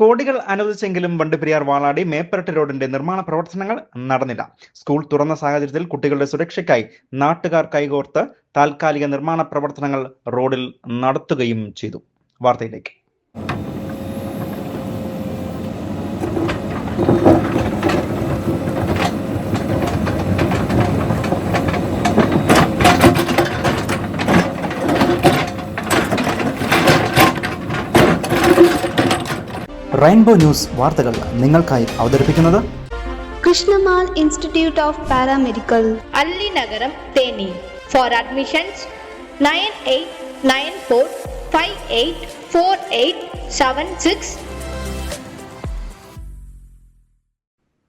കോടികൾ അനുവദിച്ചെങ്കിലും വണ്ടിപ്പെരിയാർ വാളാടി മേപ്പരട്ട് റോഡിന്റെ നിർമ്മാണ പ്രവർത്തനങ്ങൾ നടന്നില്ല. സ്കൂൾ തുറന്ന സാഹചര്യത്തിൽ കുട്ടികളുടെ സുരക്ഷയ്ക്കായി നാട്ടുകാർ കൈകോർത്ത് താൽക്കാലിക നിർമ്മാണ പ്രവർത്തനങ്ങൾ റോഡിൽ നടത്തുകയും ചെയ്തു. വാർത്തയിലേക്ക്. റെയിൻബോ ന്യൂസ് വാർത്തകൾ നിങ്ങൾക്കായി അവതരിപ്പിക്കുന്നത് കൃഷ്ണമാൽ ഇൻസ്റ്റിറ്റ്യൂട്ട് ഓഫ് പാരാമെഡിക്കൽ, അല്ലി നഗരം, തേനി. Four admissions 9894584876.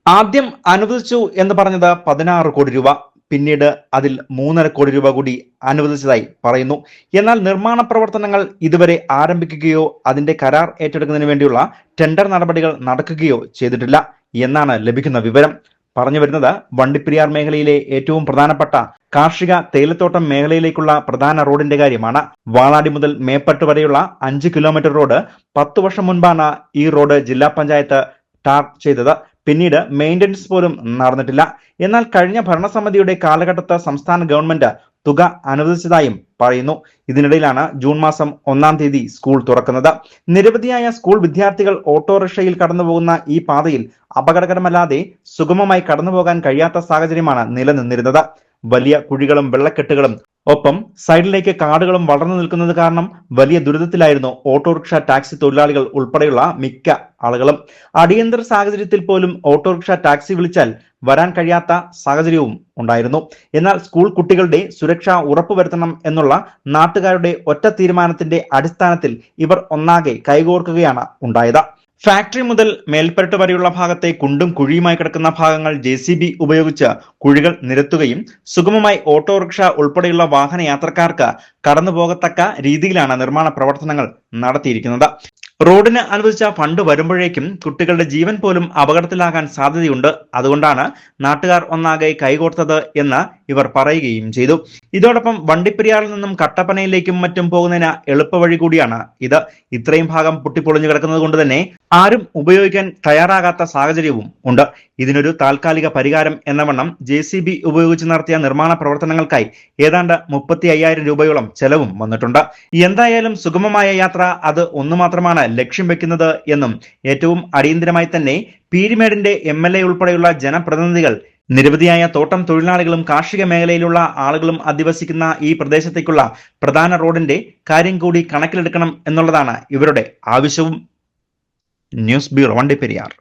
ആദ്യം അനുവദിച്ചു എന്ന് പറഞ്ഞത് 16 കോടി രൂപ. പിന്നീട് അതിൽ 3.5 കോടി രൂപ കൂടി അനുവദിച്ചതായി പറയുന്നു. എന്നാൽ നിർമ്മാണ പ്രവർത്തനങ്ങൾ ഇതുവരെ ആരംഭിക്കുകയോ അതിന്റെ കരാർ ഏറ്റെടുക്കുന്നതിന് വേണ്ടിയുള്ള ടെൻഡർ നടപടികൾ നടക്കുകയോ ചെയ്തിട്ടില്ല എന്നാണ് ലഭിക്കുന്ന വിവരം. പറഞ്ഞു വരുന്നത് വണ്ടിപ്പെരിയാർ മേഖലയിലെ ഏറ്റവും പ്രധാനപ്പെട്ട കാർഷിക തേയിലത്തോട്ടം മേഖലയിലേക്കുള്ള പ്രധാന റോഡിന്റെ കാര്യമാണ്. വാളാടി മുതൽ മേപ്പട്ട് വരെയുള്ള 5 കിലോമീറ്റർ റോഡ് 10 വർഷം മുൻപാണ് ഈ റോഡ് ജില്ലാ പഞ്ചായത്ത് ടാർ ചെയ്തത്. പിന്നീട് മെയിൻ്റനൻസ് പോലും നടന്നിട്ടില്ല. എന്നാൽ കഴിഞ്ഞ ഭരണസമിതിയുടെ കാലഘട്ടത്ത് സംസ്ഥാന ഗവൺമെന്റ് തുക അനുവദിച്ചതായും പറയുന്നു. ഇതിനിടയിലാണ് ജൂൺ മാസം 1-ാം തീയതി സ്കൂൾ തുറക്കുന്നത്. നിരവധിയായ സ്കൂൾ വിദ്യാർത്ഥികൾ ഓട്ടോറിക്ഷയിൽ കടന്നുപോകുന്ന ഈ പാതയിൽ അപകടകരമല്ലാതെ സുഗമമായി കടന്നുപോകാൻ കഴിയാത്ത സാഹചര്യമാണ് നിലനിന്നിരുന്നത്. വലിയ കുഴികളും വെള്ളക്കെട്ടുകളും ഒപ്പം സൈഡിലേക്ക് കാടുകളും വളർന്നു നിൽക്കുന്നത് കാരണം വലിയ ദുരിതത്തിലായിരുന്നു ഓട്ടോറിക്ഷ ടാക്സി തൊഴിലാളികൾ ഉൾപ്പെടെയുള്ള മിക്ക ആളുകളും. അടിയന്തര സാഹചര്യത്തിൽ പോലും ഓട്ടോറിക്ഷ ടാക്സി വിളിച്ചാൽ വരാൻ കഴിയാത്ത സാഹചര്യവും ഉണ്ടായിരുന്നു. എന്നാൽ സ്കൂൾ കുട്ടികളുടെ സുരക്ഷ ഉറപ്പുവരുത്തണം എന്നുള്ള നാട്ടുകാരുടെ ഒറ്റ തീരുമാനത്തിന്റെ അടിസ്ഥാനത്തിൽ ഇവർ ഒന്നാകെ കൈകോർക്കുകയാണ് ഉണ്ടായത്. ഫാക്ടറി മുതൽ മേൽപ്പരട്ട് വരെയുള്ള ഭാഗത്തെ കുണ്ടും കുഴിയുമായി കിടക്കുന്ന ഭാഗങ്ങൾ JCB ഉപയോഗിച്ച് കുഴികൾ നിരത്തുകയും സുഗമമായി ഓട്ടോറിക്ഷ ഉൾപ്പെടെയുള്ള വാഹന യാത്രക്കാർക്ക് കടന്നുപോകത്തക്ക രീതിയിലാണ് നിർമ്മാണ പ്രവർത്തനങ്ങൾ നടത്തിയിരിക്കുന്നത്. റോഡിന് അനുവദിച്ച ഫണ്ട് വരുമ്പോഴേക്കും കുട്ടികളുടെ ജീവൻ പോലും അപകടത്തിലാകാൻ സാധ്യതയുണ്ട്. അതുകൊണ്ടാണ് നാട്ടുകാർ ഒന്നാകെ കൈകോർത്തത് എന്ന് ഇവർ പറയുകയും ചെയ്തു. ഇതോടൊപ്പം വണ്ടിപ്പെരിയാറിൽ നിന്നും കട്ടപ്പനയിലേക്കും മറ്റും പോകുന്നതിന് എളുപ്പവഴി കൂടിയാണ് ഇത്. ഇത്രയും ഭാഗം പൊട്ടിപ്പൊളിഞ്ഞു കിടക്കുന്നത് കൊണ്ട് തന്നെ ആരും ഉപയോഗിക്കാൻ തയ്യാറാകാത്ത സാഹചര്യവും ഉണ്ട്. ഇതിനൊരു താൽക്കാലിക പരിഹാരം എന്ന വണ്ണം JCB ഉപയോഗിച്ച് നടത്തിയ നിർമ്മാണ പ്രവർത്തനങ്ങൾക്കായി ഏതാണ്ട് 35,000 രൂപയോളം ചെലവും വന്നിട്ടുണ്ട്. എന്തായാലും സുഗമമായ യാത്ര അത് ഒന്നു മാത്രമാണ് ലക്ഷ്യം വെക്കുന്നത് എന്നും ഏറ്റവും അടിയന്തരമായി തന്നെ പീരിമേടിന്റെ MLA ഉൾപ്പെടെയുള്ള ജനപ്രതിനിധികൾ നിരവധിയായ തോട്ടം തൊഴിലാളികളും കാർഷിക മേഖലയിലുള്ള ആളുകളും അധിവസിക്കുന്ന ഈ പ്രദേശത്തേക്കുള്ള പ്രധാന റോഡിന്റെ കാര്യം കൂടി കണക്കിലെടുക്കണം എന്നുള്ളതാണ് ഇവരുടെ ആവശ്യവും. News bureau, Vandiperiyar.